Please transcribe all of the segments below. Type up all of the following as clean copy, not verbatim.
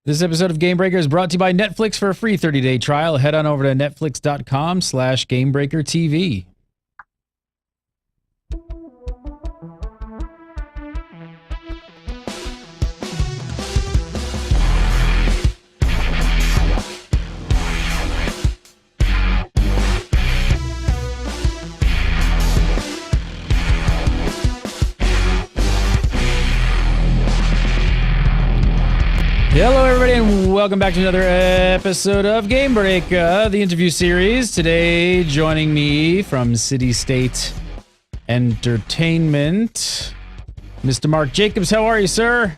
This episode of GameBreaker is brought to you by Netflix. For a free 30-day trial, head on over to netflix.com/GameBreakerTV. Hello, everybody, and welcome back to another episode of GameBreaker, the interview series. Today, joining me from City State Entertainment, Mr. Mark Jacobs. How are you, sir?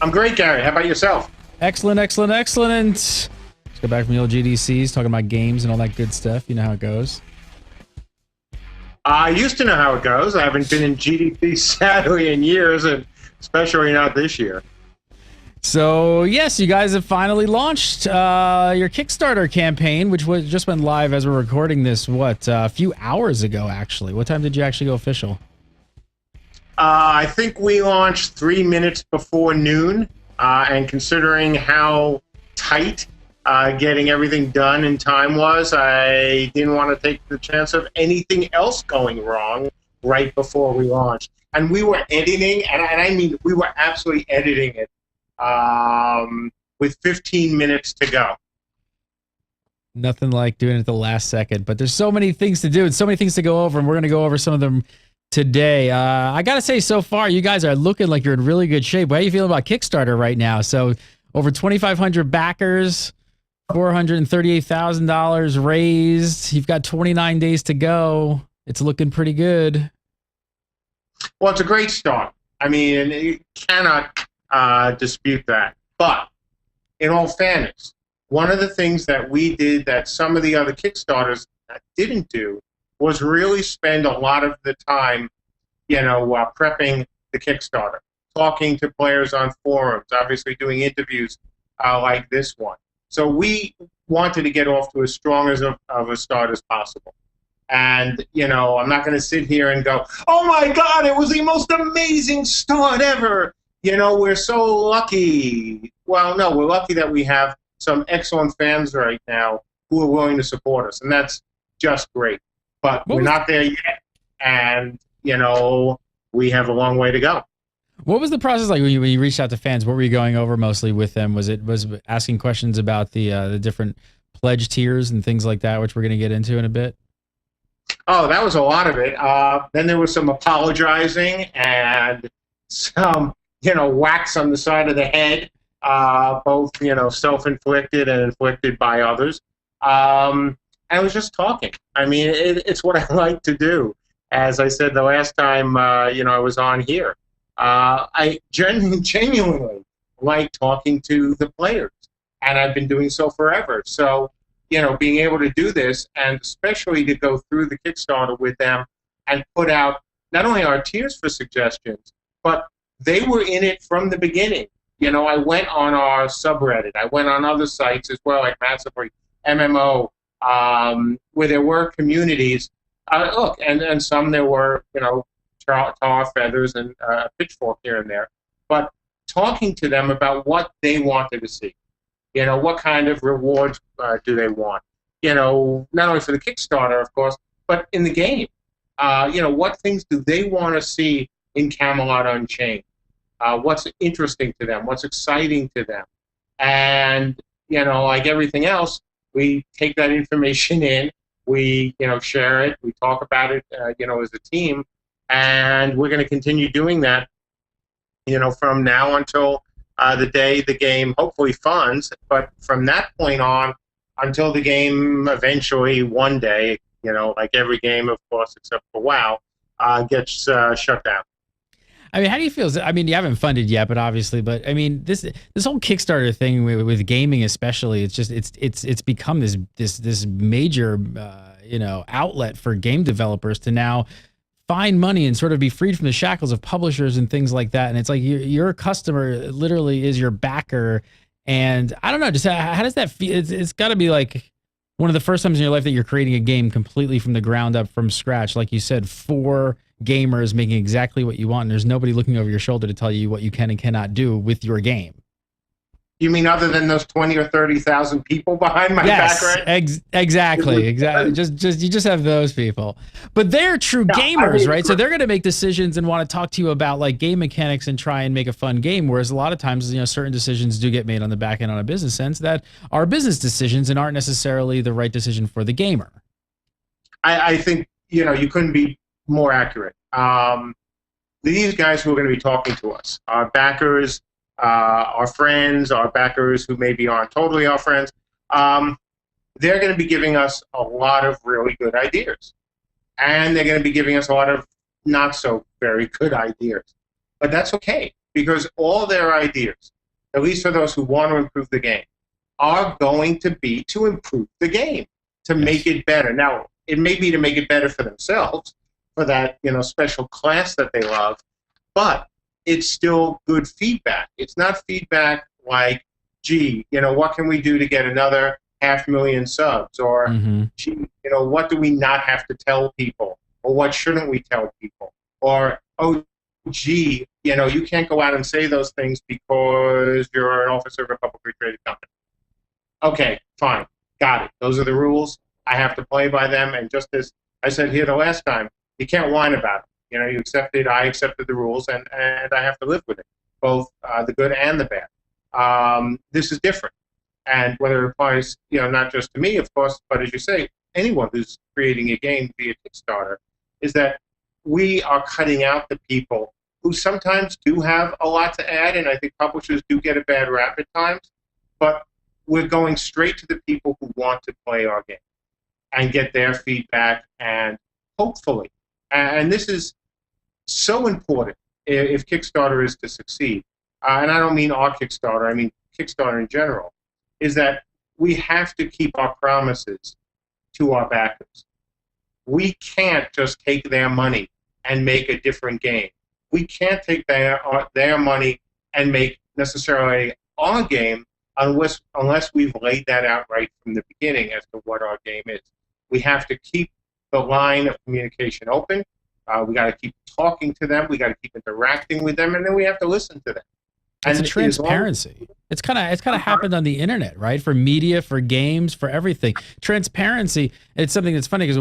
I'm great, Gary. How about yourself? Excellent, excellent, excellent. Let's go back from the old GDCs, talking about games and all that good stuff. You know how it goes. I used to know how it goes. I haven't been in GDC sadly in years, and especially not this year. So, yes, you guys have finally launched your Kickstarter campaign, which just went live as we're recording this, a few hours ago, actually. What time did you actually go official? I think we launched 3 minutes before noon, and considering how tight getting everything done in time was, I didn't want to take the chance of anything else going wrong right before we launched. And we were editing, and I mean we were absolutely editing it, with 15 minutes to go. Nothing like doing it at the last second, but there's so many things to do and so many things to go over, and we're going to go over some of them today. I got to say, so far, you guys are looking like you're in really good shape. How are you feeling about Kickstarter right now? So over 2,500 backers, $438,000 raised. You've got 29 days to go. It's looking pretty good. Well, it's a great start. I mean, you cannot dispute that. But in all fairness, one of the things that we did that some of the other Kickstarters didn't do was really spend a lot of the time, prepping the Kickstarter, talking to players on forums, obviously doing interviews like this one. So we wanted to get off to as strong of a start as possible. And, I'm not going to sit here and go, oh my God, it was the most amazing start ever. We're so lucky. Well, no, we're lucky that we have some excellent fans right now who are willing to support us, and that's just great. But we're not there yet, and, we have a long way to go. What was the process like when you reached out to fans? What were you going over mostly with them? Was asking questions about the different pledge tiers and things like that, which we're going to get into in a bit? Oh, that was a lot of it. Then there was some apologizing and some whacks on the side of the head, both, self-inflicted and inflicted by others. And I was just talking. I mean, it's what I like to do. As I said the last time, I was on here. I genuinely like talking to the players, and I've been doing so forever. So, being able to do this, and especially to go through the Kickstarter with them and put out not only our tiers for suggestions, but they were in it from the beginning. I went on our subreddit. I went on other sites as well, like Massively MMO, where there were communities. And some there were, tar feathers and pitchfork here and there. But talking to them about what they wanted to see. What kind of rewards do they want? Not only for the Kickstarter, of course, but in the game. What things do they want to see in Camelot Unchained? What's interesting to them, what's exciting to them. And, like everything else, we take that information in, we, share it, we talk about it, as a team, and we're going to continue doing that, from now until the day the game hopefully funds, but from that point on until the game eventually one day, like every game, of course, except for WoW, gets shut down. I mean, how do you feel? I mean, you haven't funded yet, but obviously, I mean, this whole Kickstarter thing with gaming, especially, it's become this major outlet for game developers to now find money and sort of be freed from the shackles of publishers and things like that. And it's like your customer literally is your backer. And I don't know, just how does that feel? It's got to be like one of the first times in your life that you're creating a game completely from the ground up, from scratch, like you said, for gamers, making exactly what you want, and there's nobody looking over your shoulder to tell you what you can and cannot do with your game. You mean other than those 20 or 30,000 people behind my back, right? Exactly. Just you just have those people, but they're true gamers, right? So they're going to make decisions and want to talk to you about like game mechanics and try and make a fun game. Whereas a lot of times, certain decisions do get made on the back end on a business sense that are business decisions and aren't necessarily the right decision for the gamer. I think you couldn't be more accurate. These guys who are going to be talking to us, our backers. Our friends, our backers who maybe aren't totally our friends, they're going to be giving us a lot of really good ideas. And they're going to be giving us a lot of not so very good ideas. But that's okay, because all their ideas, at least for those who want to improve the game, are going to be to improve the game, to make it better. Now, it may be to make it better for themselves, for that special class that they love, but it's still good feedback. It's not feedback like, gee, what can we do to get another 500,000 subs? Or, gee, what do we not have to tell people? Or what shouldn't we tell people? Or, oh, gee, you can't go out and say those things because you're an officer of a publicly traded company. Okay, fine. Got it. Those are the rules. I have to play by them. And just as I said here the last time, you can't whine about it. You accepted, I accepted the rules, and I have to live with it, both the good and the bad. This is different. And whether it applies, not just to me, of course, but as you say, anyone who's creating a game via Kickstarter, is that we are cutting out the people who sometimes do have a lot to add, and I think publishers do get a bad rap at times, but we're going straight to the people who want to play our game and get their feedback, and hopefully, and this is so important if Kickstarter is to succeed, and I don't mean our Kickstarter, I mean Kickstarter in general, is that we have to keep our promises to our backers. We can't just take their money and make a different game. We can't take their money and make necessarily our game unless we've laid that out right from the beginning as to what our game is. We have to keep the line of communication open. We got to keep talking to them. We got to keep interacting with them, and then we have to listen to them. It's a transparency. It's kind of happened on the internet, right? For media, for games, for everything. Transparency. It's something that's funny because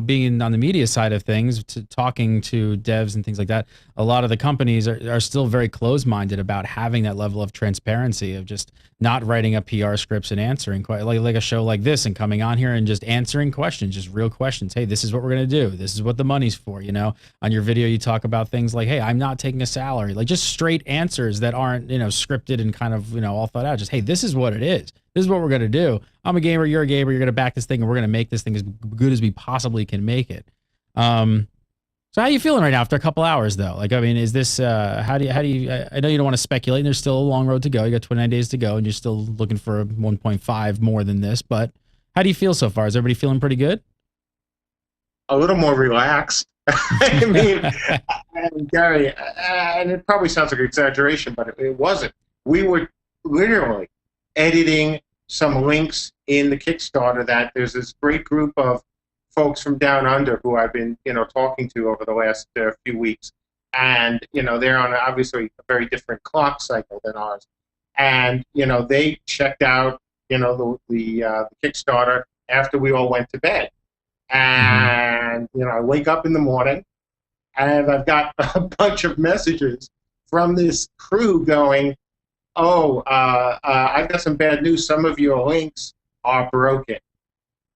being on the media side of things, talking to devs and things like that, a lot of the companies are still very closed-minded about having that level of transparency of just not writing up PR scripts and answering like a show like this and coming on here and just answering questions, just real questions. Hey, this is what we're gonna do. This is what the money's for. On your video you talk about things like, hey, I'm not taking a salary, like just straight answers that aren't scripted and kind of all thought out. Just, hey, this is what it is. This is what we're gonna do. I'm a gamer, you're a gamer. You're gonna back this thing, and we're gonna make this thing as good as we possibly can make it. So how are you feeling right now after a couple hours, though? Like, I mean, is this how do you? I know you don't want to speculate, and there's still a long road to go. You got 29 days to go, and you're still looking for 1.5 more than this. But how do you feel so far? Is everybody feeling pretty good? A little more relaxed. I mean, Gary, and it probably sounds like an exaggeration, but it wasn't. We were literally editing some links in the Kickstarter that there's this great group of folks from down under who I've been, talking to over the last few weeks, and they're on obviously a very different clock cycle than ours, and they checked out the Kickstarter after we all went to bed, and I wake up in the morning, and I've got a bunch of messages from this crew going, "Oh, I've got some bad news. Some of your links are broken,"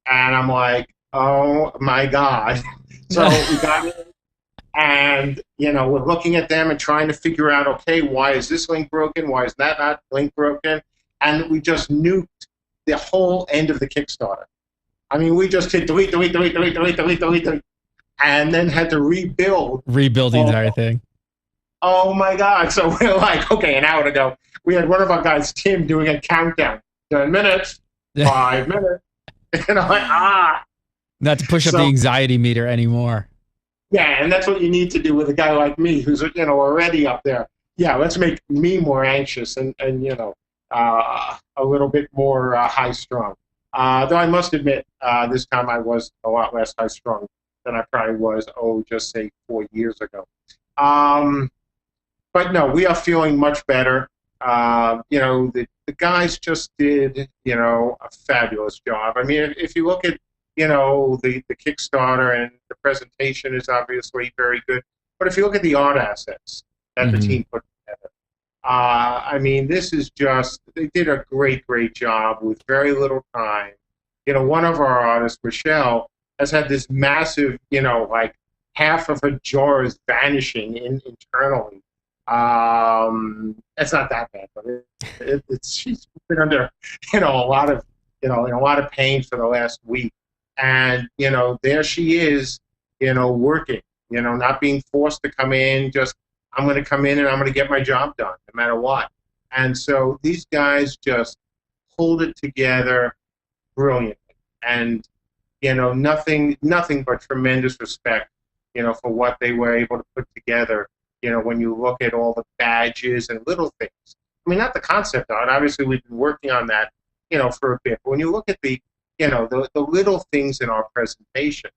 and I'm like, oh my God. So we got in, and we're looking at them and trying to figure out, okay, why is this link broken? Why is that not link broken? And we just nuked the whole end of the Kickstarter. I mean, we just hit delete, and then had to rebuild the entire thing. Oh my God. So we're like, okay, an hour to go. We had one of our guys, Tim, doing a countdown. 10 minutes, 5 minutes. And I'm like, Not to push up the anxiety meter anymore. Yeah, and that's what you need to do with a guy like me who's already up there. Yeah, let's make me more anxious and a little bit more high-strung. Though I must admit, this time I was a lot less high-strung than I probably was, just say 4 years ago. But no, we are feeling much better. The the guys just did, a fabulous job. I mean, if you look at, the Kickstarter, and the presentation is obviously very good, but if you look at the art assets that the team put together, I mean, this is just, they did a great, great job with very little time. One of our artists, Michelle, has had this massive, like half of her jaw is vanishing internally. It's not that bad, but she's been under, a lot of, in a lot of pain for the last week. And, there she is, working, not being forced to come in, just, I'm going to come in and I'm going to get my job done, no matter what. And so these guys just pulled it together brilliantly. And, nothing but tremendous respect, for what they were able to put together, when you look at all the badges and little things. I mean, not the concept art. Obviously, we've been working on that, for a bit. But when you look at the little things in our presentation,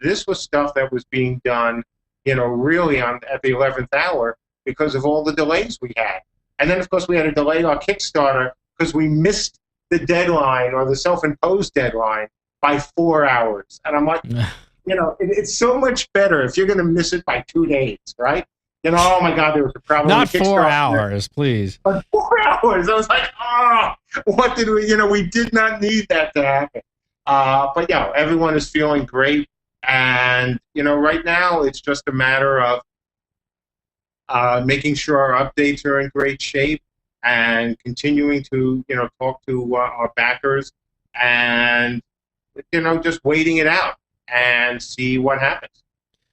this was stuff that was being done, really at the 11th hour because of all the delays we had. And then, of course, we had to delay our Kickstarter because we missed the deadline, or the self-imposed deadline, by 4 hours. And I'm like, it's so much better if you're going to miss it by 2 days, right? Oh my God, there was a problem. Not 4 hours, please. But 4 hours. I was like, what did we, we did not need that to happen. But yeah, everyone is feeling great. And, right now it's just a matter of making sure our updates are in great shape and continuing to, talk to our backers and, just waiting it out and see what happens.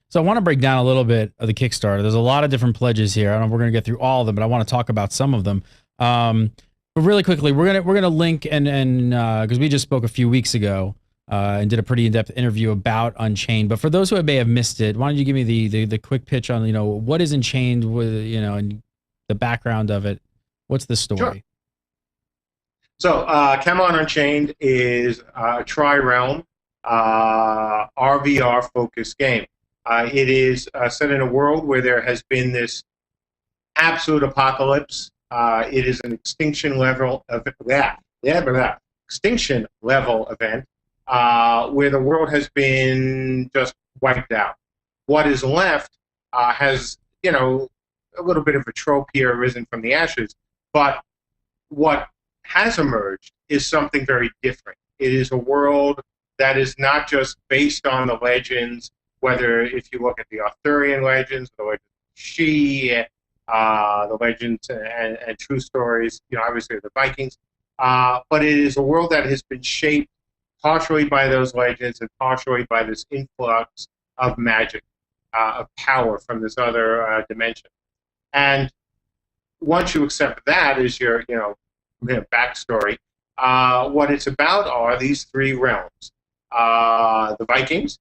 So I want to break down a little bit of the Kickstarter. There's a lot of different pledges here. I don't know if we're going to get through all of them, but I want to talk about some of them. But really quickly, we're gonna link and because we just spoke a few weeks ago and did a pretty in-depth interview about Unchained. But for those who may have missed it, why don't you give me the quick pitch on what is Unchained, with and the background of it. What's the story? Sure. So Camelot Unchained is a tri-realm RvR-focused game. It is set in a world where there has been this absolute apocalypse. It is an extinction level event where the world has been just wiped out. What is left has, a little bit of a trope here arisen from the ashes, but what has emerged is something very different. It is a world that is not just based on the legends, whether if you look at the Arthurian legends, the legends of She, the legends and true stories, obviously the Vikings, but it is a world that has been shaped partially by those legends and partially by this influx of magic, of power from this other dimension. And once you accept that as your, backstory, what it's about are these three realms: the Vikings,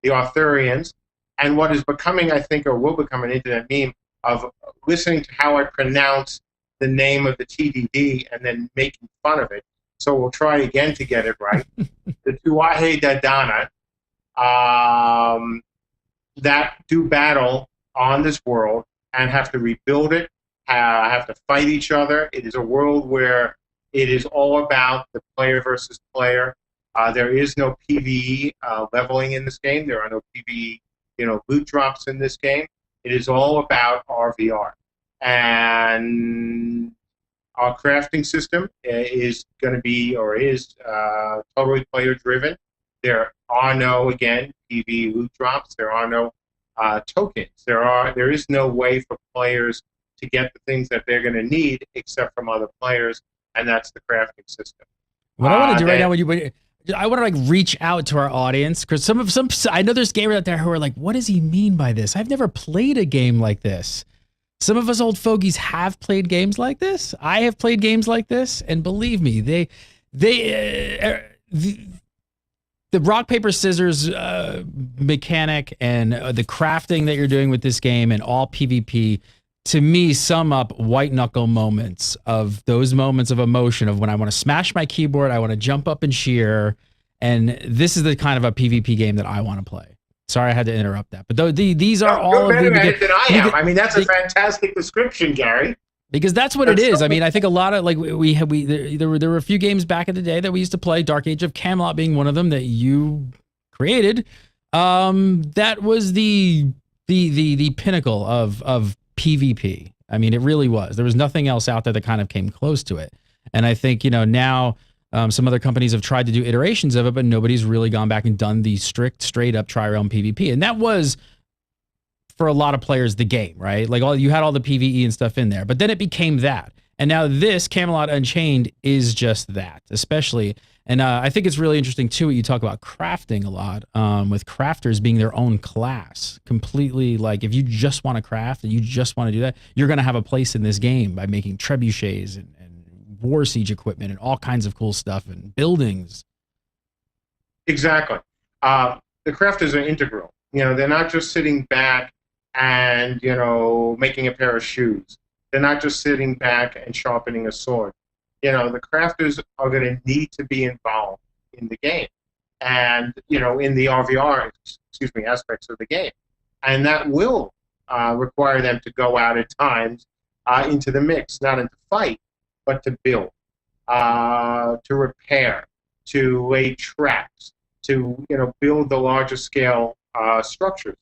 the Arthurians, and what is becoming, I think, or will become an internet meme of listening to how I pronounce the name of the TDD and then making fun of it. So we'll try again to get it right. The Tuatha Dé Danann that do battle on this world and have to rebuild it, have to fight each other. It is a world where it is all about the player versus player. There is no PvE leveling in this game. There are no PvE, loot drops in this game. It is all about RvR. And our crafting system is going to be, or is, totally player-driven. There are no, again, PvE loot drops. There are no tokens. There is no way for players to get the things that they're going to need except from other players, and that's the crafting system. What I want to do right now, I want to reach out to our audience, because some I know there's gamers out there who are like, what does he mean by this? I've never played a game like this. Some of us old fogies have played games like this. I have played games like this, and believe me, the rock paper scissors mechanic and the crafting that you're doing with this game and all PvP, to me, sum up white knuckle moments, of those moments of emotion of when I want to smash my keyboard, I want to jump up and cheer, and this is the kind of a PvP game that I want to play. Sorry, I had to interrupt that, but these are all of better at it than I am. I mean, that's a fantastic description, Gary. Because that's what it is. I mean, I think a lot of like there were a few games back in the day that we used to play, Dark Age of Camelot being one of them that you created. That was the pinnacle of PvP. I mean, it really was. There was nothing else out there that kind of came close to it. And I think, now some other companies have tried to do iterations of it, but nobody's really gone back and done the strict, straight up tri-realm PvP. And that was, for a lot of players, the game, right? Like you had all the PvE and stuff in there, but then it became that. And now this Camelot Unchained is just that, especially. And I think it's really interesting too, what you talk about crafting a lot, with crafters being their own class completely. Like if you just want to craft and you just want to do that, you're going to have a place in this game by making trebuchets and war siege equipment and all kinds of cool stuff and buildings. Exactly. The crafters are integral. They're not just sitting back and, making a pair of shoes. They're not just sitting back and sharpening a sword. The crafters are going to need to be involved in the game and, in the RVR, aspects of the game. And that will require them to go out at times into the mix, not into fight, but to build, to repair, to lay traps, to, build the larger scale structures.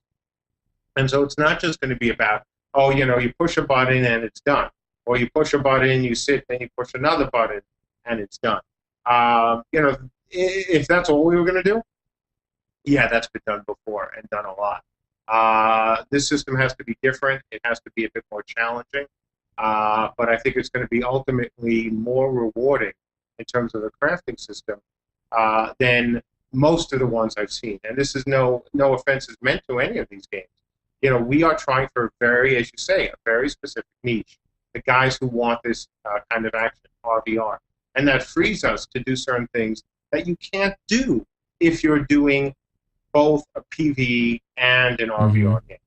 And so it's not just going to be about, you push a button and it's done. Or you push a button, you sit, then you push another button, and it's done. If that's all we were going to do, yeah, that's been done before and done a lot. This system has to be different. It has to be a bit more challenging. But I think it's going to be ultimately more rewarding in terms of the crafting system than most of the ones I've seen. And this is no offense is meant to any of these games. We are trying for as you say, a very specific niche. The guys who want this kind of action, RVR. And that frees us to do certain things that you can't do if you're doing both a PvE and an RVR game.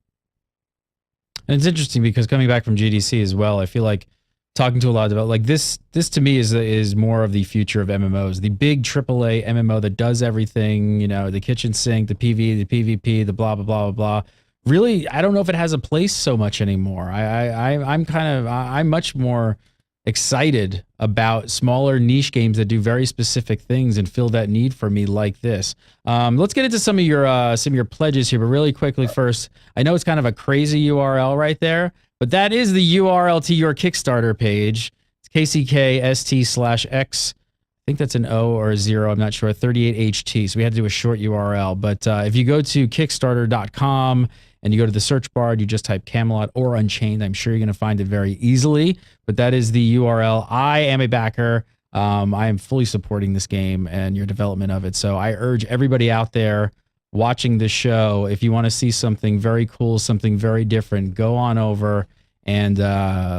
And it's interesting because coming back from GDC as well, I feel like talking to a lot about like this to me is more of the future of MMOs. The big AAA MMO that does everything, the kitchen sink, the PvE, the PvP, the blah, blah, blah, blah, blah. Really, I don't know if it has a place so much anymore. I'm much more excited about smaller niche games that do very specific things and fill that need for me like this. Let's get into some of your pledges here, but really quickly first, I know it's kind of a crazy URL right there, but that is the URL to your Kickstarter page. It's KCKST/X. I think that's an O or a 0. I'm not sure. 38HT. So we had to do a short URL. But if you go to Kickstarter.com and you go to the search bar, you just type Camelot or Unchained. I'm sure you're going to find it very easily. But that is the URL. I am a backer. I am fully supporting this game and your development of it. So I urge everybody out there watching this show, if you want to see something very cool, something very different, go on over. And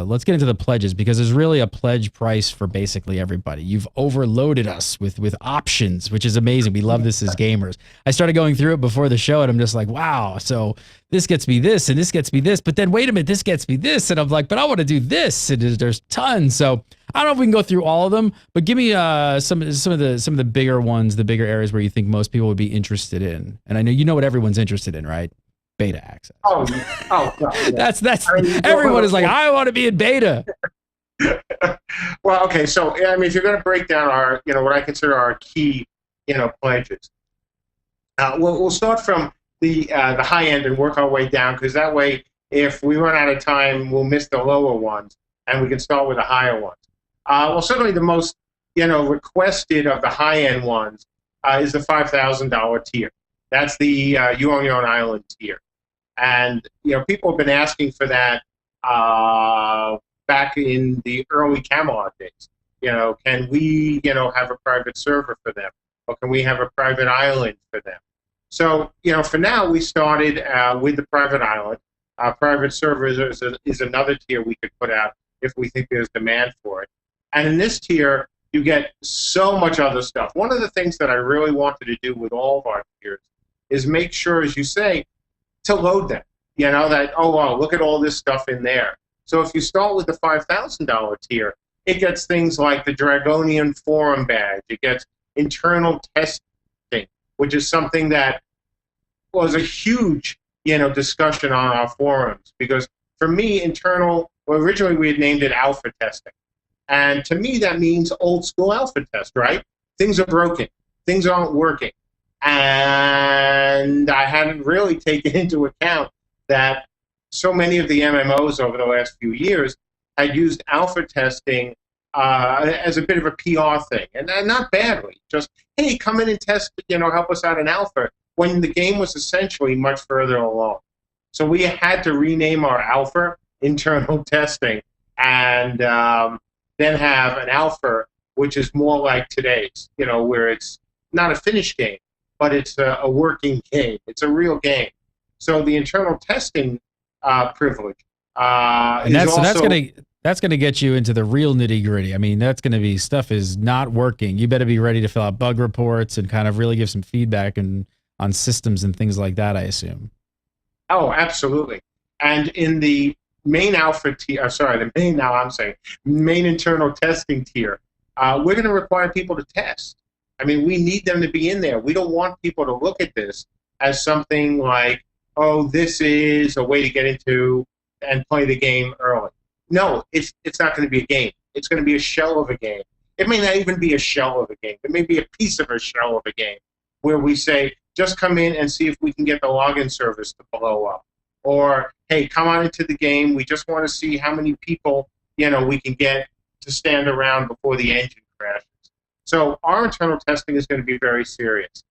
let's get into the pledges because there's really a pledge price for basically everybody. You've overloaded us with options, which is amazing. We love this as gamers. I started going through it before the show and I'm just like, wow, so this gets me this and this gets me this, but then wait a minute, this gets me this. And I'm like, but I want to do this. And there's tons. So I don't know if we can go through all of them, but give me some of the bigger ones, the bigger areas where you think most people would be interested in. And I know you know what everyone's interested in, right? Beta access. Oh, no, yeah. That's everyone is like, I want to be in beta. Well, okay, so if you're going to break down our, what I consider our key, pledges, we'll start from the high end and work our way down because that way, if we run out of time, we'll miss the lower ones and we can start with the higher ones. Well, certainly the most, requested of the high end ones is the $5,000 tier. That's the you own your own island tier. And, people have been asking for that back in the early Camelot days. Can we, have a private server for them? Or can we have a private island for them? So, for now, we started with the private island. Private servers is another tier we could put out if we think there's demand for it. And in this tier, you get so much other stuff. One of the things that I really wanted to do with all of our tiers is make sure, as you say, to load them. That, oh, wow, look at all this stuff in there. So if you start with the $5,000 tier, it gets things like the Dragonian Forum badge. It gets internal testing, which is something that was a huge, discussion on our forums. Because for me, internal Well, originally we had named it alpha testing. And to me, that means old school alpha test, right? Things are broken. Things aren't working. And I hadn't really taken into account that so many of the MMOs over the last few years had used alpha testing as a bit of a PR thing. And not badly. Just, hey, come in and test, help us out in alpha, when the game was essentially much further along. So we had to rename our alpha internal testing and then have an alpha, which is more like today's, where it's not a finished game, but it's a working game. It's a real game. So the internal testing privilege and that's gonna get you into the real nitty gritty. I mean, that's gonna be stuff is not working. You better be ready to fill out bug reports and kind of really give some feedback and on systems and things like that, I assume. Oh, absolutely. And in the main alpha tier, main internal testing tier, we're going to require people to test. I mean, we need them to be in there. We don't want people to look at this as something like, oh, this is a way to get into and play the game early. No, it's not going to be a game. It's going to be a shell of a game. It may not even be a shell of a game. It may be a piece of a shell of a game where we say, just come in and see if we can get the login service to blow up. Or, hey, come on into the game. We just want to see how many people, we can get to stand around before the engine crashes. So our internal testing is going to be very serious.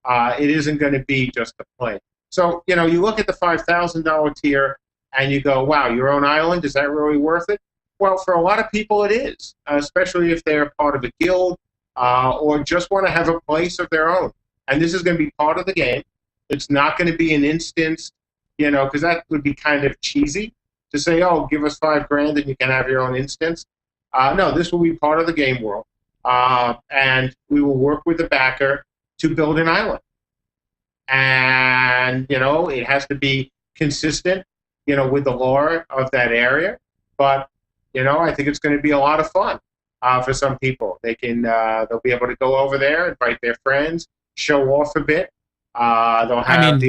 It isn't going to be just a play. So, you look at the $5,000 tier and you go, wow, your own island, is that really worth it? Well, for a lot of people it is, especially if they're part of a guild or just want to have a place of their own. And this is going to be part of the game. It's not going to be an instance, because that would be kind of cheesy to say, oh, give us $5,000 and you can have your own instance. No, this will be part of the game world. And we will work with the backer to build an island. And, it has to be consistent, with the lore of that area. But, I think it's going to be a lot of fun for some people. They'll be able to go over there, invite their friends, show off a bit. They'll have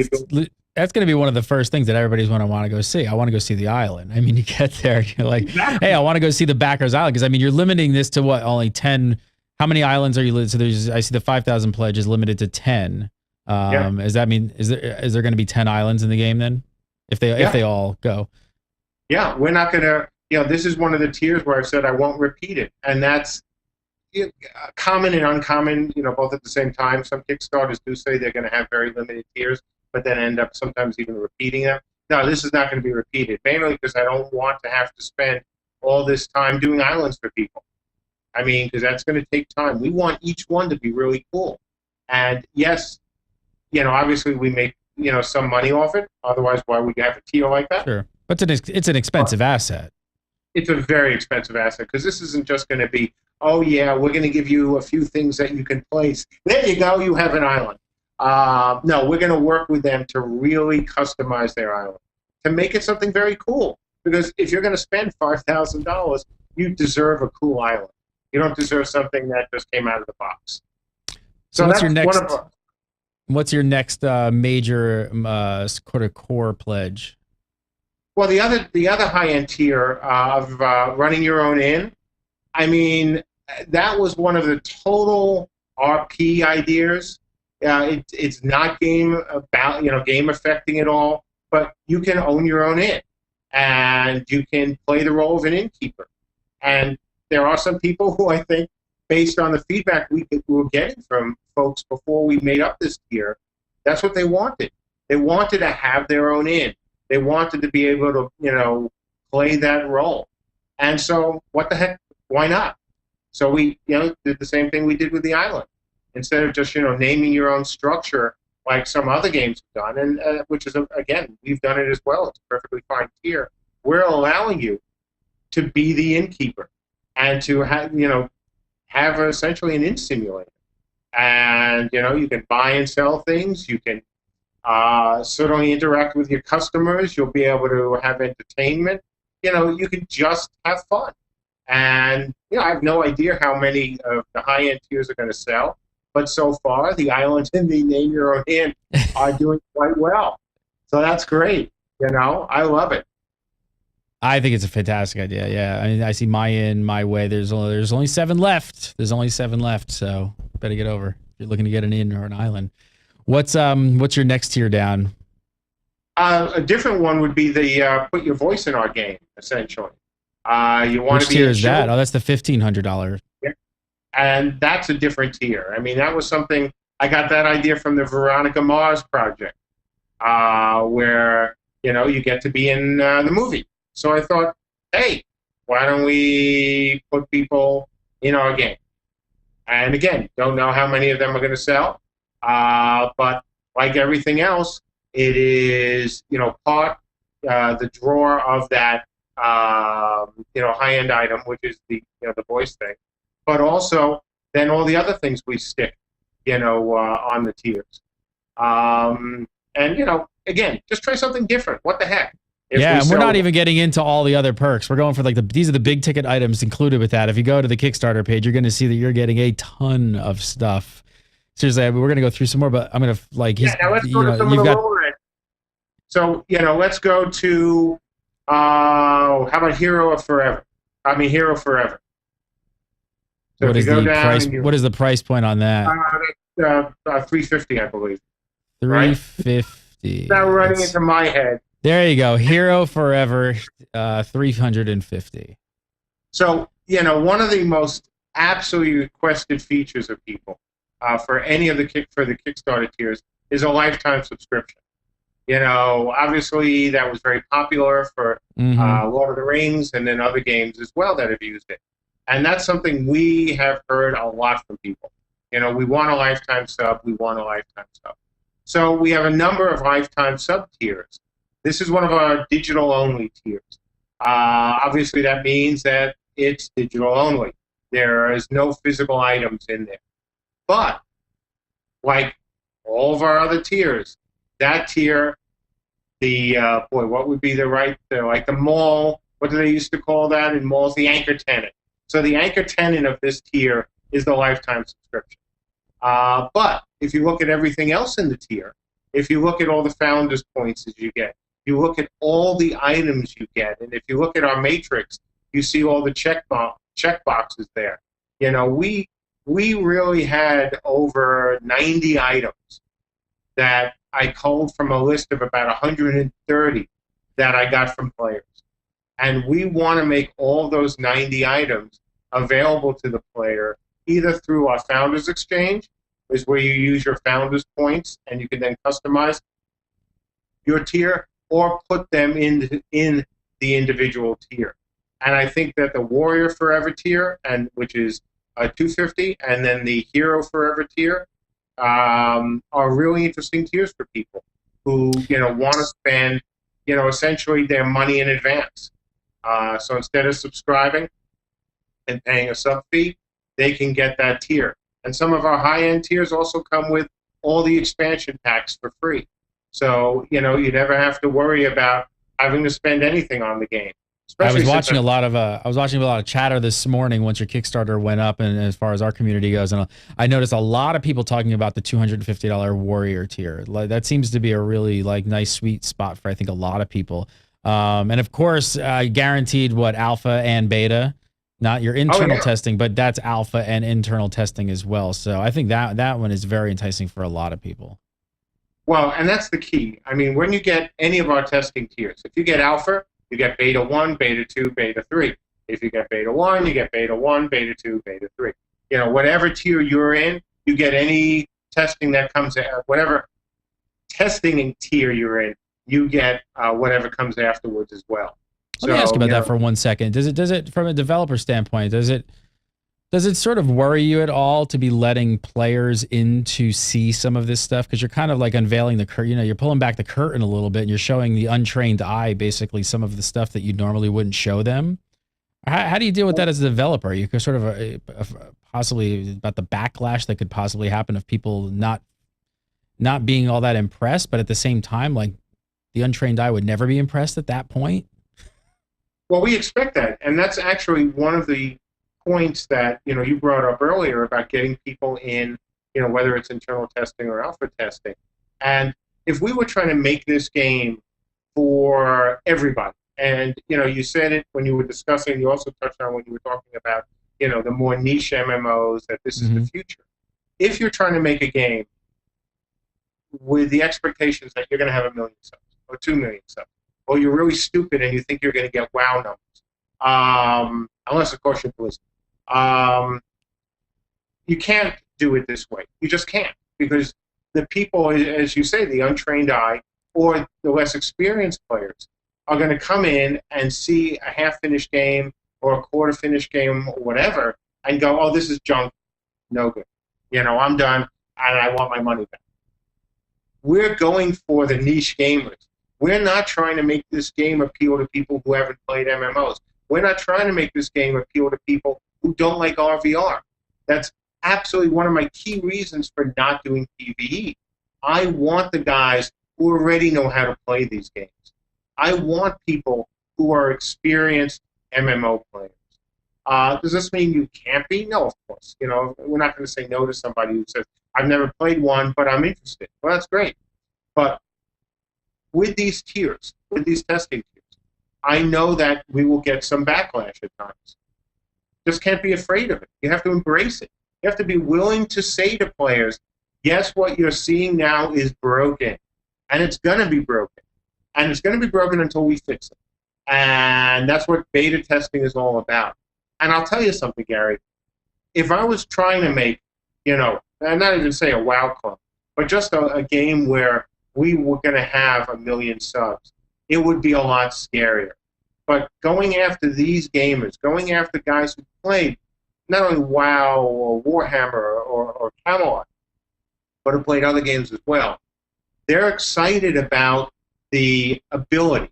that's going to be one of the first things that everybody's going to want to go see. I want to go see the island. I mean, you get there, you're like, exactly. Hey, I want to go see the Backers Island. Because, I mean, you're limiting this to what? Only 10. How many islands are you? So I see the 5,000 pledge is limited to 10. Does that mean, is there going to be 10 islands in the game then? If they all go? Yeah, we're not going to, this is one of the tiers where I said I won't repeat it. And that's common and uncommon, both at the same time. Some Kickstarters do say they're going to have very limited tiers, but then end up sometimes even repeating them. No, this is not going to be repeated, mainly because I don't want to have to spend all this time doing islands for people. I mean, because that's going to take time. We want each one to be really cool. And yes, obviously we make, some money off it. Otherwise, why would you have a tier like that? Sure. But it's an expensive asset. It's a very expensive asset because this isn't just going to be, oh, yeah, we're going to give you a few things that you can place. There you go. You have an island. No, we're going to work with them to really customize their island, to make it something very cool. Because if you're going to spend $5,000, you deserve a cool island. You don't deserve something that just came out of the box. So what's your next major sort of core pledge? Well, the other high-end tier of running your own inn, I mean, that was one of the total RP ideas. It's not game affecting at all, but you can own your own inn, and you can play the role of an innkeeper. And there are some people who I think, based on the feedback we were getting from folks before we made up this tier, that's what they wanted. They wanted to have their own inn. They wanted to be able to, play that role. And so, what the heck? Why not? So we, did the same thing we did with the island. Instead of just, naming your own structure like some other games have done, and which is, again, we've done it as well. It's a perfectly fine tier. We're allowing you to be the innkeeper and to have essentially an inn simulator. And, you can buy and sell things. You can certainly interact with your customers. You'll be able to have entertainment. You can just have fun. And, I have no idea how many of the high-end tiers are going to sell. But so far, the islands in the Name Your Own Inn are doing quite well. So that's great. I love it. I think it's a fantastic idea. Yeah, I mean, I see my in, my way. There's only 7 left. There's only 7 left, so better get over if you're looking to get an in or an island. What's your next tier down? A different one would be the put your voice in our game, essentially. You want Which to be tier is that? Oh, that's the $1,500. Yeah. And that's a different tier. I mean, that was something, I got that idea from the Veronica Mars project, where, you get to be in the movie. So I thought, hey, why don't we put people in our game? And again, don't know how many of them are going to sell, but like everything else, it is, part the drawer of that, high-end item, which is the voice thing, but also then all the other things we stick, on the tiers. And again, just try something different. What the heck? Yeah, and we're not even getting into all the other perks. We're going for these are the big ticket items included with that. If you go to the Kickstarter page, you're going to see that you're getting a ton of stuff. Seriously, we're going to go through some more, but I'm going to now let's go to some of the lower end. So, let's go to, how about Hero Forever? So what is the price? What is the price point on that? $350, I believe. $350. Now running into my head. There you go. Hero Forever, $350. So, one of the most absolutely requested features of people for any of the Kickstarter tiers is a lifetime subscription. Obviously that was very popular for Lord of the Rings and then other games as well that have used it. And that's something we have heard a lot from people. We want a lifetime sub. We want a lifetime sub. So we have a number of lifetime sub tiers. This is one of our digital-only tiers. Obviously, that means that it's digital-only. There is no physical items in there. But, like all of our other tiers, that tier, what would be like the mall, what do they used to call that in malls? The anchor tenant. So the anchor tenant of this tier is the lifetime subscription. But if you look at everything else in the tier, if you look at all the founders' points that you get, you look at all the items you get, and if you look at our matrix, you see all the check boxes there. We really had over 90 items that I culled from a list of about 130 that I got from players. And we want to make all those 90 items available to the player either through our Founders Exchange, is where you use your Founders points and you can then customize your tier, or put them in the individual tier. And I think that the Warrior Forever tier, which is $250, and then the Hero Forever tier are really interesting tiers for people who want to spend essentially their money in advance. So instead of subscribing and paying a sub fee, they can get that tier. And some of our high-end tiers also come with all the expansion packs for free. So, you never have to worry about having to spend anything on the game. I was watching a lot of chatter this morning once your Kickstarter went up, and as far as our community goes, and I noticed a lot of people talking about the $250 Warrior tier. That seems to be a really nice sweet spot for I think a lot of people. And of course, guaranteed alpha and beta, not your internal testing, but that's alpha and internal testing as well. So I think that one is very enticing for a lot of people. Well, and that's the key. I mean, when you get any of our testing tiers, if you get alpha, you get beta 1, beta 2, beta 3. If you get beta 1, you get beta 1, beta 2, beta 3. Whatever tier you're in, you get any testing that comes out, whatever testing tier you're in, you get whatever comes afterwards as well. Let me ask about that for 1 second. Does it from a developer standpoint, does it sort of worry you at all to be letting players in to see some of this stuff? Because you're kind of unveiling the curtain, you're pulling back the curtain a little bit and you're showing the untrained eye basically some of the stuff that you normally wouldn't show them. How do you deal with that as a developer? You could sort of possibly about the backlash that could possibly happen of people not being all that impressed, but at the same time, the untrained eye would never be impressed at that point? Well, we expect that. And that's actually one of the points that you brought up earlier about getting people in, whether it's internal testing or alpha testing. And if we were trying to make this game for everybody, And, you said it when you were discussing, you also touched on when you were talking about, the more niche MMOs, that this is the future. If you're trying to make a game with the expectations that you're going to have 1 million subs or 2 million subs, or you're really stupid and you think you're going to get WoW numbers, unless, of course, you're Blizzard, you can't do it this way. You just can't, because the people, as you say, the untrained eye or the less experienced players are going to come in and see a half-finished game or a quarter-finished game or whatever and go, oh, this is junk, no good. I'm done, and I want my money back. We're going for the niche gamers. We're not trying to make this game appeal to people who haven't played MMOs. We're not trying to make this game appeal to people who don't like RVR. That's absolutely one of my key reasons for not doing PvE. I want the guys who already know how to play these games. I want people who are experienced MMO players. Does this mean you can't be? No, of course. We're not going to say no to somebody who says, I've never played one, but I'm interested. Well, that's great. But with these tiers, with these testing tiers, I know that we will get some backlash at times. Just can't be afraid of it. You have to embrace it. You have to be willing to say to players, yes, what you're seeing now is broken. And it's going to be broken. And it's going to be broken until we fix it. And that's what beta testing is all about. And I'll tell you something, Gary. If I was trying to make, and not even say a WoW club, but just a game where we were going to have 1 million subs, it would be a lot scarier. But going after these gamers, going after guys who played not only WoW or Warhammer or Camelot, but who played other games as well, they're excited about the ability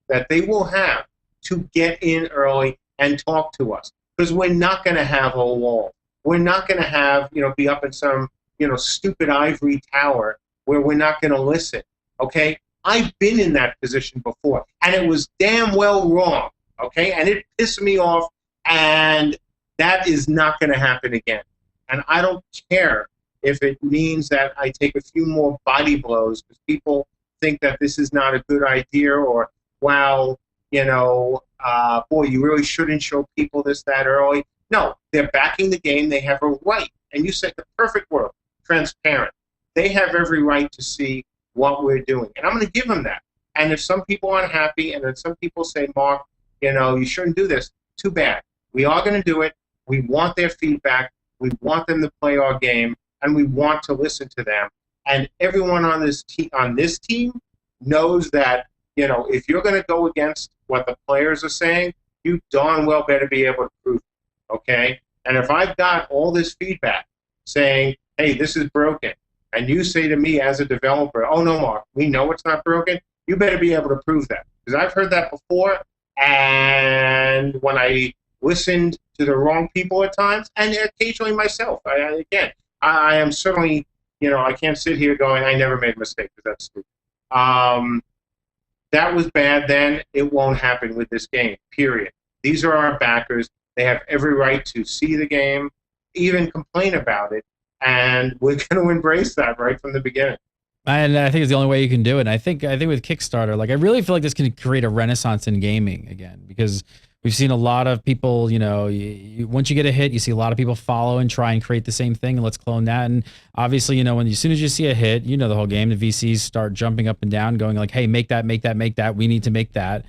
that they will have to get in early and talk to us. Because we're not going to have a wall. We're not going to have, be up in some, stupid ivory tower where we're not going to listen, okay? I've been in that position before, and it was damn well wrong, okay? And it pissed me off, and that is not going to happen again. And I don't care if it means that I take a few more body blows because people think that this is not a good idea, or, wow, boy, you really shouldn't show people this that early. No, they're backing the game. They have a right. And you said the perfect word, transparent. They have every right to see what we're doing. And I'm going to give them that. And if some people aren't happy, and then some people say, Mark, you shouldn't do this, too bad. We are going to do it. We want their feedback. We want them to play our game, and we want to listen to them. And everyone on this team knows that, if you're going to go against what the players are saying, you darn well better be able to prove it, okay? And if I've got all this feedback saying, hey, this is broken, and you say to me as a developer, oh, no, Mark, we know it's not broken, you better be able to prove that. Because I've heard that before, and when I listened to the wrong people at times, and occasionally myself, I am certainly, I can't sit here going, I never made a mistake, because that's stupid. That was bad then. It won't happen with this game, period. These are our backers. They have every right to see the game, even complain about it, and we're going to embrace that right from the beginning. And I think it's the only way you can do it. And I think with Kickstarter, I really feel like this can create a renaissance in gaming again, because we've seen a lot of people, once you get a hit, you see a lot of people follow and try and create the same thing, and let's clone that. And obviously, as soon as you see a hit, the whole game, the VCs start jumping up and down, going like, hey, make that, make that, make that. We need to make that.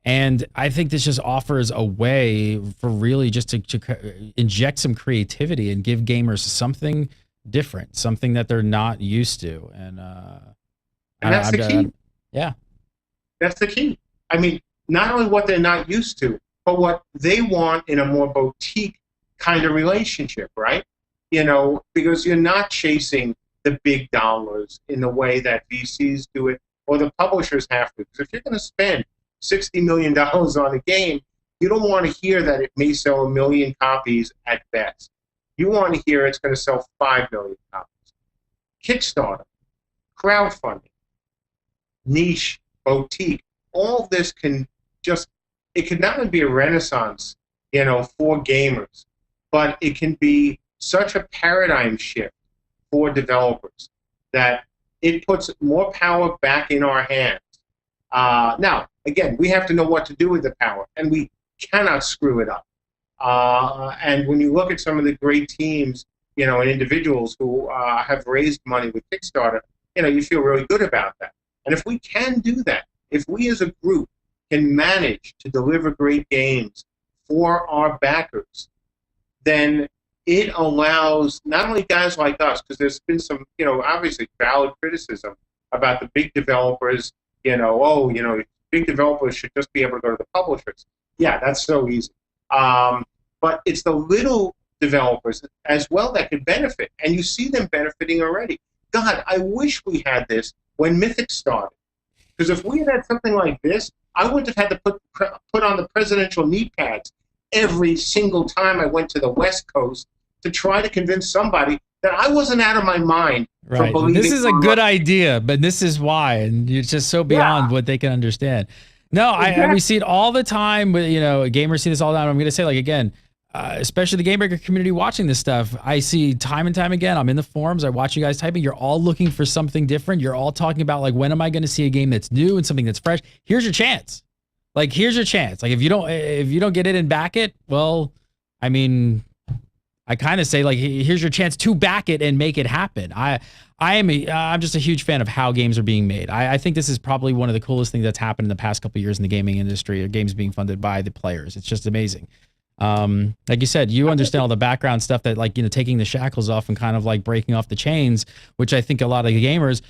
And I think this just offers a way for really just to inject some creativity and give gamers something different, something that they're not used to. And that's the key. Yeah. That's the key. I mean, not only what they're not used to, but what they want in a more boutique kind of relationship, right? Because you're not chasing the big dollars in the way that VCs do it or the publishers have to. Because if you're going to spend $60 million on a game, you don't want to hear that it may sell 1 million copies at best. You want to hear it's going to sell 5 million copies. Kickstarter, crowdfunding, niche, boutique, all of this can it can not only be a renaissance, for gamers, but it can be such a paradigm shift for developers that it puts more power back in our hands. Now, again, we have to know what to do with the power, and we cannot screw it up. And when you look at some of the great teams, and individuals who have raised money with Kickstarter, you feel really good about that. And if we can do that, if we as a group can manage to deliver great games for our backers, then it allows not only guys like us, because there's been some, obviously valid criticism about the big developers, big developers should just be able to go to the publishers. Yeah, that's so easy. But it's the little developers as well that could benefit, and you see them benefiting already. God, I wish we had this when Mythic started, because if we had something like this, I wouldn't have had to put on the presidential knee pads every single time I went to the West Coast to try to convince somebody that I wasn't out of my mind. Right. This is a good idea, but this is why, and it's just so beyond what they can understand. No, exactly. We see it all the time. Gamers see this all the time. I'm going to say, again, especially the GameBreaker community watching this stuff, I see time and time again. I'm in the forums. I watch you guys typing. You're all looking for something different. You're all talking about, when am I going to see a game that's new and something that's fresh? Here's your chance. Here's your chance. If you don't get it and back it, well, I mean, I kind of say, here's your chance to back it and make it happen. I'm just a huge fan of how games are being made. I think this is probably one of the coolest things that's happened in the past couple of years in the gaming industry, or games being funded by the players. It's just amazing. Like you said, you understand all the background stuff that taking the shackles off and kind of breaking off the chains, which I think a lot of gamers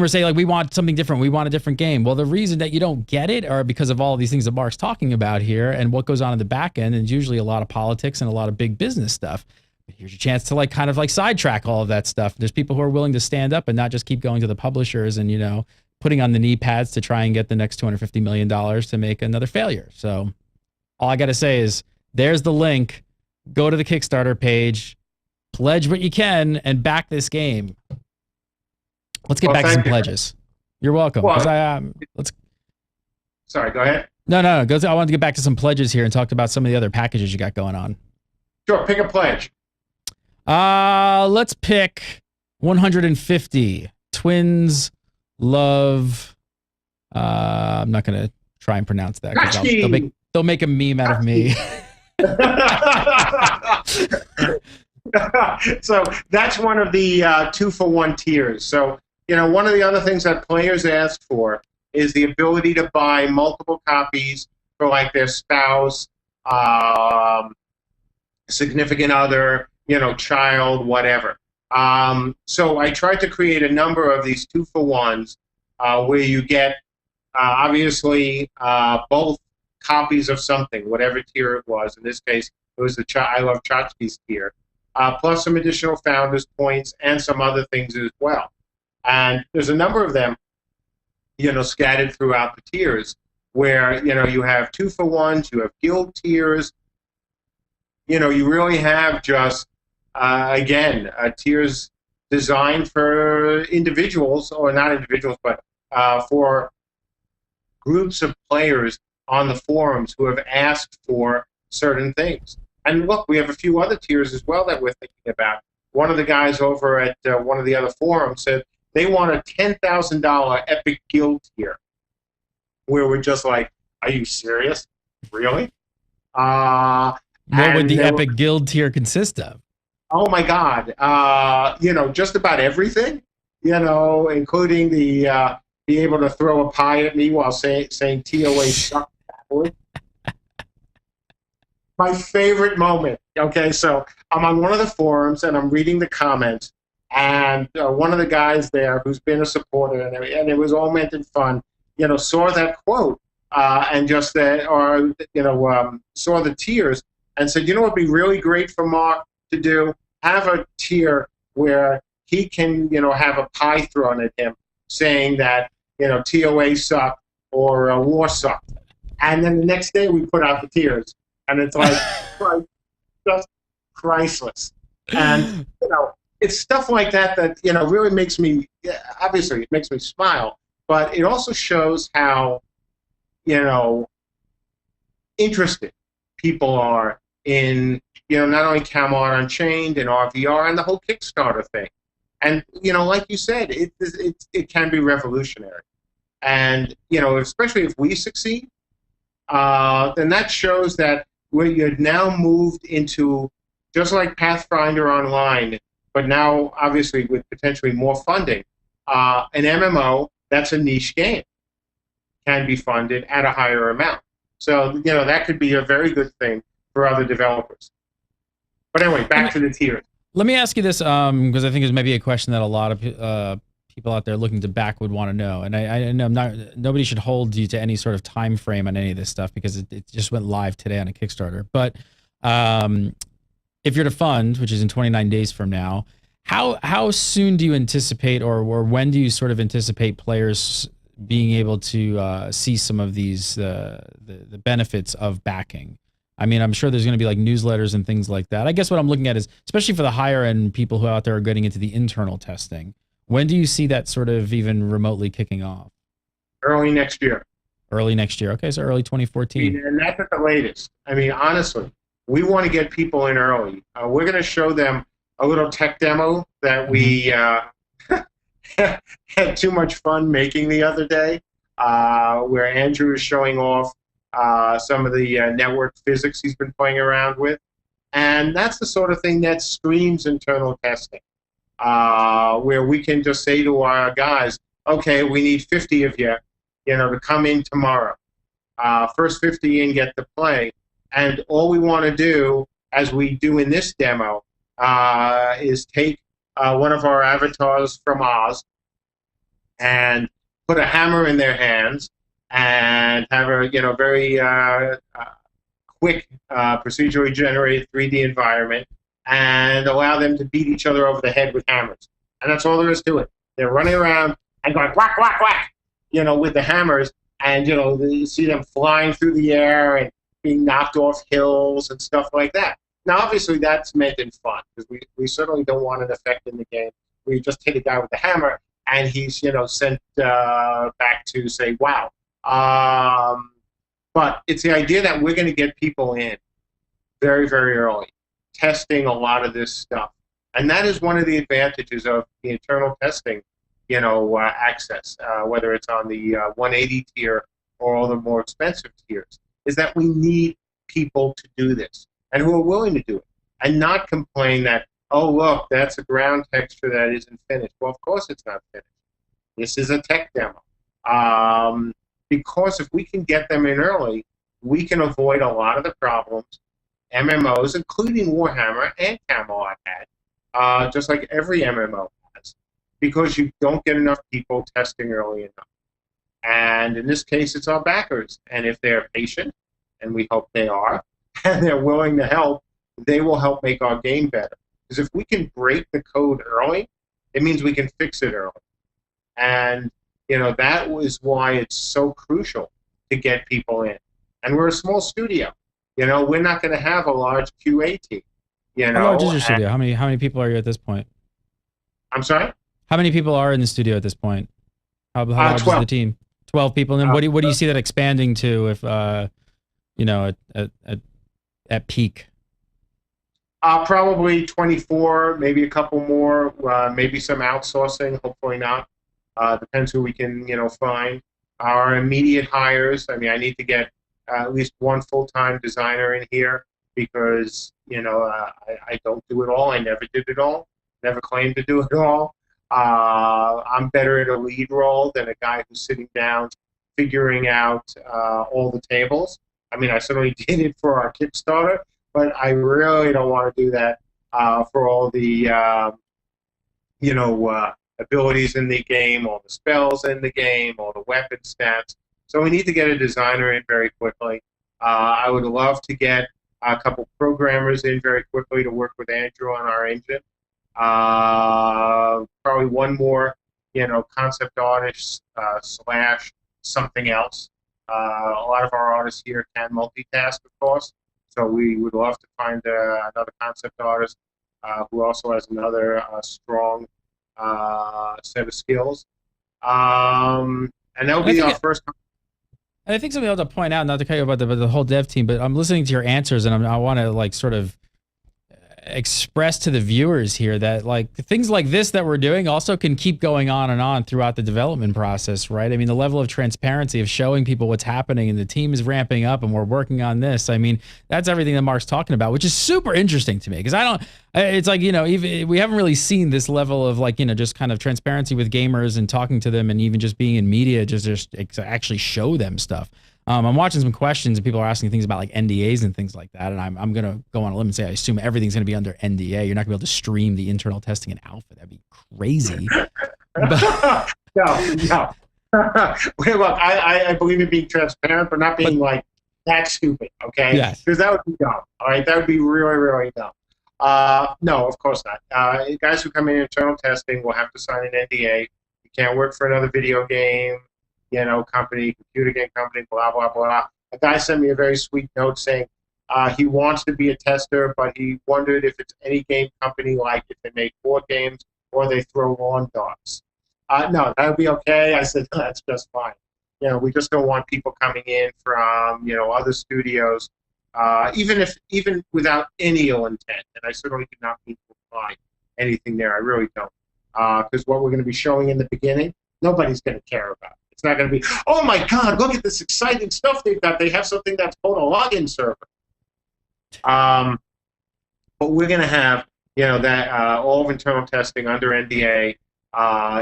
say, we want something different. We want a different game. Well, the reason that you don't get it are because of all of these things that Mark's talking about here and what goes on in the back end. And usually a lot of politics and a lot of big business stuff. But here's your chance to kind of sidetrack all of that stuff. There's people who are willing to stand up and not just keep going to the publishers and, putting on the knee pads to try and get the next $250 million to make another failure. So all I got to say is, there's the link. Go to the Kickstarter page, pledge what you can, and back this game. Let's get back to some pledges. You're welcome. Well, Sorry, go ahead. No. I wanted to get back to some pledges here and talk about some of the other packages you got going on. Sure, pick a pledge. Let's pick 150. Twins love. I'm not gonna try and pronounce that because they'll make a meme out of me. So that's one of the 2-for-1 tiers. So, one of the other things that players ask for is the ability to buy multiple copies for their spouse, significant other, child, whatever. So I tried to create a number of these 2-for-1s where you get obviously both copies of something, whatever tier it was. In this case, it was the I Love Tchotchkes tier, plus some additional founders points and some other things as well. And there's a number of them, scattered throughout the tiers, where you have 2-for-1s, you have guild tiers. You really have just tiers designed for individuals, or not individuals, but for groups of players on the forums who have asked for certain things. And look, we have a few other tiers as well that we're thinking about. One of the guys over at one of the other forums said they want a $10,000 Epic Guild tier, where we're just like, are you serious? Really? What would the Epic Guild tier consist of? Oh my God. Just about everything, including the be able to throw a pie at me while saying TOA sucked. My favorite moment. Okay, so I'm on one of the forums and I'm reading the comments, and one of the guys there who's been a supporter, and it was all meant in fun, saw that quote and just saw the tiers and said, what'd be really great for Mark to do? Have a tier where he can, have a pie thrown at him saying that, TOA sucked or war sucked. And then the next day we put out the tiers. And it's just priceless. And, it's stuff like that really makes me, obviously it makes me smile, but it also shows how, interested people are in, not only Camelot Unchained and RvR and the whole Kickstarter thing. And, like you said, it can be revolutionary. And, especially if we succeed, then that shows that you're now moved into, just like Pathfinder Online, but now obviously with potentially more funding, an MMO that's a niche game can be funded at a higher amount. So, that could be a very good thing for other developers. But anyway, back to the tiers. Let me ask you this, because I think it's maybe a question that a lot of people out there looking to back would want to know. And I know nobody should hold you to any sort of time frame on any of this stuff because it just went live today on a Kickstarter. But if you're to fund, which is in 29 days from now, how soon do you anticipate, or when do you sort of anticipate players being able to see some of these the benefits of backing? I mean, I'm sure there's going to be like newsletters and things like that. I guess what I'm looking at is, especially for the higher end people who out there are getting into the internal testing, when do you see that sort of even remotely kicking off? Early next year. Early next year. Okay, so early 2014. And that's at the latest. I mean, honestly, we want to get people in early. We're going to show them a little tech demo that we had too much fun making the other day, where Andrew is showing off some of the network physics he's been playing around with. And that's the sort of thing that screams internal testing, where we can just say to our guys, okay, we need 50 of you, to come in tomorrow. First 50 in get to play. And all we want to do, as we do in this demo, is take one of our avatars from Oz and put a hammer in their hands and have a very quick procedurally generated 3D environment and allow them to beat each other over the head with hammers. And that's all there is to it. They're running around and going whack, whack, whack, with the hammers, and you see them flying through the air and being knocked off hills and stuff like that. Now, obviously, that's meant in fun, because we certainly don't want an effect in the game where you just hit a guy with a hammer and he's, sent back to say, wow. But it's the idea that we're going to get people in very, very early, testing a lot of this stuff. And that is one of the advantages of the internal testing, access, whether it's on the 180 tier or all the more expensive tiers, is that we need people to do this and who are willing to do it and not complain that, oh, look, that's a ground texture that isn't finished. Well, of course it's not finished. This is a tech demo. Because if we can get them in early, we can avoid a lot of the problems MMOs, including Warhammer and Camelot had, just like every MMO has, because you don't get enough people testing early enough. And in this case, it's our backers. And if they're patient, and we hope they are, and they're willing to help, they will help make our game better. Because if we can break the code early, it means we can fix it early. And that was why it's so crucial to get people in. And we're a small studio. We're not going to have a large QA team. How large is your studio? How many people are you at this point? I'm sorry? How many people are in the studio at this point? How large 12. is the team? 12 people. And then what do you see that expanding to if at peak? Probably 24, maybe a couple more, maybe some outsourcing, hopefully not. Depends who we can, find. Our immediate hires, I need to get at least one full-time designer in here because, I don't do it all. I never did it all. Never claimed to do it all. I'm better at a lead role than a guy who's sitting down figuring out all the tables. I certainly did it for our Kickstarter, but I really don't want to do that for all the, abilities in the game, all the spells in the game, all the weapon stats. So we need to get a designer in very quickly. I would love to get a couple programmers in very quickly to work with Andrew on our engine. Probably one more, concept artist slash something else. A lot of our artists here can multitask, of course. So we would love to find another concept artist who also has another strong set of skills. And that would be our first. And I think something else to point out, not to cut you about the whole dev team, but I'm listening to your answers and I want to sort of express to the viewers here that like things like this that we're doing also can keep going on and on throughout the development process, right? I mean, the level of transparency of showing people what's happening and the team is ramping up and we're working on this. I mean, that's everything that Mark's talking about, which is super interesting to me because it's like, you know, even we haven't really seen this level of like, you know, just kind of transparency with gamers and talking to them and even just being in media, just actually show them stuff. I'm watching some questions and people are asking things about like NDAs and things like that. And I'm going to go on a limb and say, I assume everything's going to be under NDA. You're not going to be able to stream the internal testing in alpha. That'd be crazy. No. Wait, look, I believe in being transparent, but not being like that stupid. Okay. Yes. Because that would be dumb. All right. That would be really, really dumb. No, of course not. Guys who come in internal testing will have to sign an NDA. You can't work for another video game, you know, company, computer game company, blah, blah, blah. A guy sent me a very sweet note saying he wants to be a tester, but he wondered if it's any game company, like if they make board games or they throw lawn darts. No, that would be okay. I said, that's just fine. You know, we just don't want people coming in from, you know, other studios, even without any ill intent. And I certainly do not mean to imply anything there. I really don't. Because what we're going to be showing in the beginning, nobody's going to care about. It's not going to be, oh my God, look at this exciting stuff they've got. They have something that's called a login server. But we're going to have, you know, that all of internal testing under NDA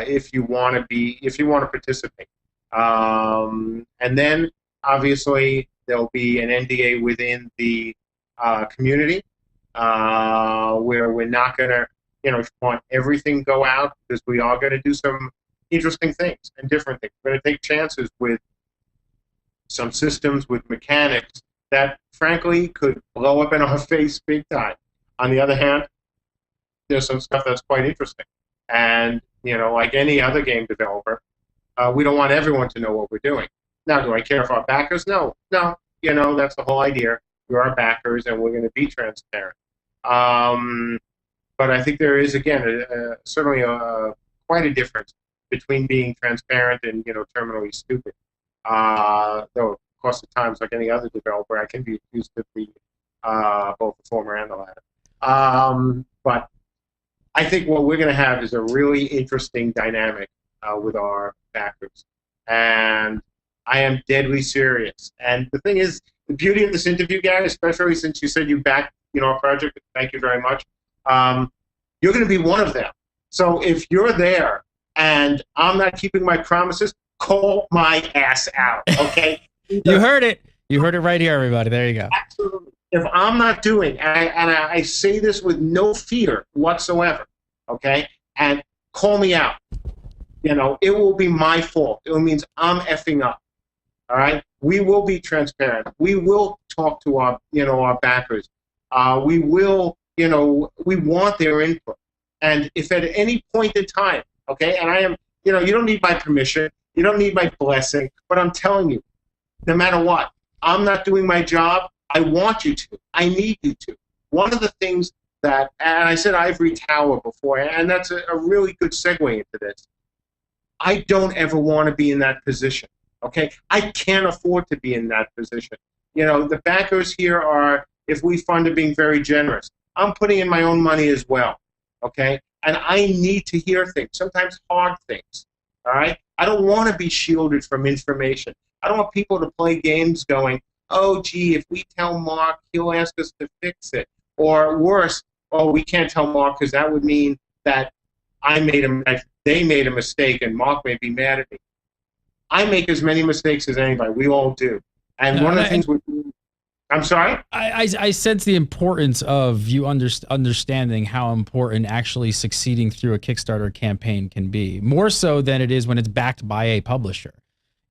if you want to participate. And then obviously there'll be an NDA within the community where we're not going to, you know, want everything go out because we are going to do some interesting things and different things. We're going to take chances with some systems, with mechanics that, frankly, could blow up in our face big time. On the other hand, there's some stuff that's quite interesting. And, you know, like any other game developer, we don't want everyone to know what we're doing. Now, do I care for our backers? No. You know, that's the whole idea. We're our backers, and we're going to be transparent. But I think there is, again, certainly quite a difference between being transparent and, you know, terminally stupid. Though, of course, at times, like any other developer, I can be accused of being both the former and the latter. But I think what we're going to have is a really interesting dynamic with our backers. And I am deadly serious. And the thing is, the beauty of this interview, Gary, especially since you said you backed, you know, our project, thank you very much, you're going to be one of them. So if you're there and I'm not keeping my promises, call my ass out, okay? You heard it. You heard it right here, everybody. There you go. Absolutely. If I'm not doing, and I say this with no fear whatsoever, okay, and call me out, you know, it will be my fault. It means I'm effing up, all right? We will be transparent. We will talk to our, you know, our backers. We will, you know, we want their input. And if at any point in time, okay, and I am, you know, you don't need my permission, you don't need my blessing, but I'm telling you, no matter what, I'm not doing my job, I want you to. I need you to. One of the things that, and I said Ivory Tower before, and that's a really good segue into this. I don't ever want to be in that position, okay? I can't afford to be in that position. You know, the backers here are, if we fund, are being very generous. I'm putting in my own money as well, okay? And I need to hear things, sometimes hard things, all right? I don't want to be shielded from information. I don't want people to play games going, oh, gee, if we tell Mark, he'll ask us to fix it. Or worse, oh, we can't tell Mark because that would mean that they made a mistake and Mark may be mad at me. I make as many mistakes as anybody. We all do. And one of the things we do, I'm sorry? I sense the importance of you understanding how important actually succeeding through a Kickstarter campaign can be, more so than it is when it's backed by a publisher.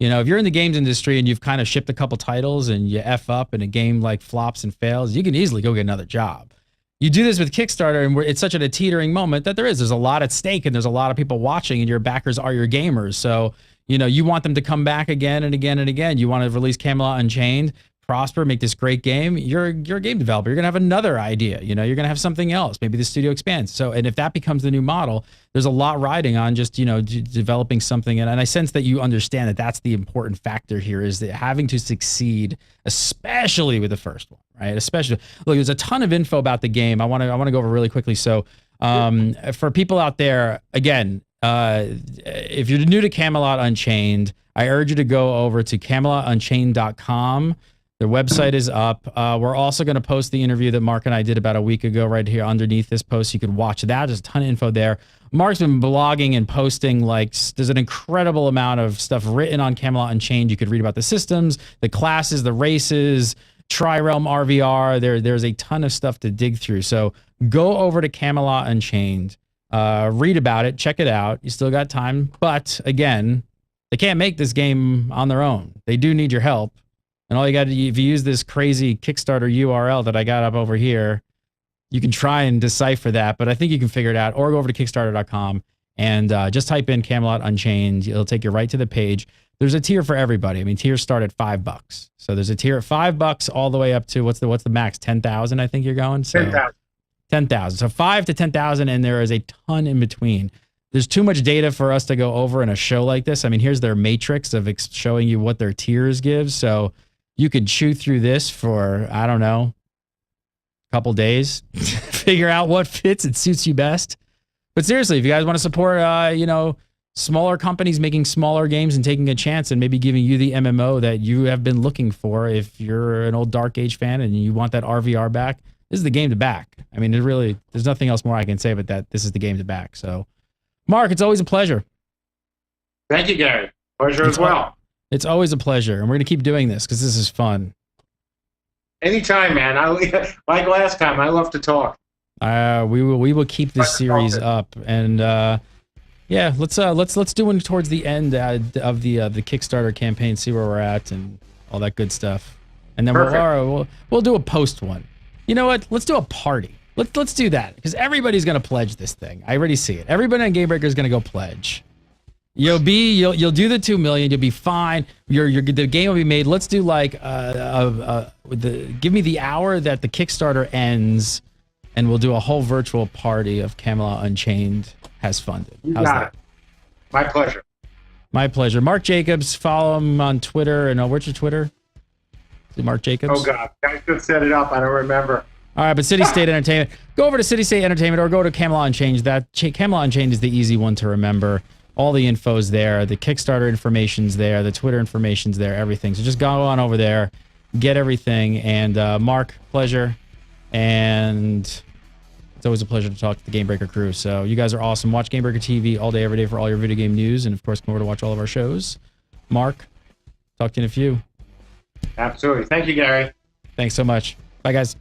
You know, if you're in the games industry and you've kind of shipped a couple titles and you F up and a game like flops and fails, you can easily go get another job. You do this with Kickstarter and it's such a teetering moment that there's a lot at stake and there's a lot of people watching and your backers are your gamers. So, you know, you want them to come back again and again and again. You want to release Camelot Unchained prosper, make this great game, you're a game developer. You're gonna have another idea. You know, you're gonna have something else. Maybe the studio expands. So, and if that becomes the new model, there's a lot riding on just, you know, developing something. And I sense that you understand that that's the important factor here, is that having to succeed, especially with the first one, right? Especially, look, there's a ton of info about the game. I want to go over really quickly. So, for people out there, again, if you're new to Camelot Unchained, I urge you to go over to CamelotUnchained.com. Their website is up. We're also going to post the interview that Mark and I did about a week ago right here underneath this post. You could watch that. There's a ton of info there. Mark's been blogging and posting, like, there's an incredible amount of stuff written on Camelot Unchained. You could read about the systems, the classes, the races, Tri-Realm RVR. There's a ton of stuff to dig through. So go over to Camelot Unchained, read about it, check it out. You still got time. But again, they can't make this game on their own. They do need your help. And all you got to do, if you use this crazy Kickstarter URL that I got up over here, you can try and decipher that, but I think you can figure it out. Or go over to Kickstarter.com and just type in Camelot Unchained. It'll take you right to the page. There's a tier for everybody. I mean, tiers start at $5. So there's a tier at $5 all the way up to what's the max? 10,000, I think you're going. So 10,000. 10,000. So 5 to 10,000, and there is a ton in between. There's too much data for us to go over in a show like this. I mean, here's their matrix of showing you what their tiers give. So you could chew through this for, I don't know, a couple days, figure out what fits and suits you best. But seriously, if you guys want to support, you know, smaller companies making smaller games and taking a chance and maybe giving you the MMO that you have been looking for, if you're an old Dark Age fan and you want that RVR back, this is the game to back. I mean, there's nothing else more I can say but that this is the game to back. So, Mark, it's always a pleasure. Thank you, Gary. Pleasure as well. It's always a pleasure, and we're going to keep doing this because this is fun. Anytime, man. Like last time, I love to talk. We will keep this series up, and yeah, let's do one towards the end of the Kickstarter campaign, see where we're at and all that good stuff, and then we'll do a post one. You know what? Let's do a party. Let's do that because everybody's gonna pledge this thing. I already see it. Everybody on GameBreaker is gonna go pledge. You'll do the 2 million. You'll be fine. The game will be made. Let's do like give me the hour that the Kickstarter ends, and we'll do a whole virtual party of Camelot Unchained has funded. How's that? My pleasure. My pleasure. Mark Jacobs. Follow him on Twitter. And where's your Twitter? Is it Mark Jacobs? Oh God, I just set it up. I don't remember. All right, but City State Entertainment. Go over to City State Entertainment or go to Camelot Unchained. Camelot Unchained is the easy one to remember. All the info's there. The Kickstarter information's there. The Twitter information's there. Everything. So just go on over there, get everything. And Mark, pleasure. And it's always a pleasure to talk to the GameBreaker crew. So you guys are awesome. Watch GameBreaker TV all day, every day for all your video game news. And of course, come over to watch all of our shows. Mark, talk to you in a few. Absolutely. Thank you, Gary. Thanks so much. Bye, guys.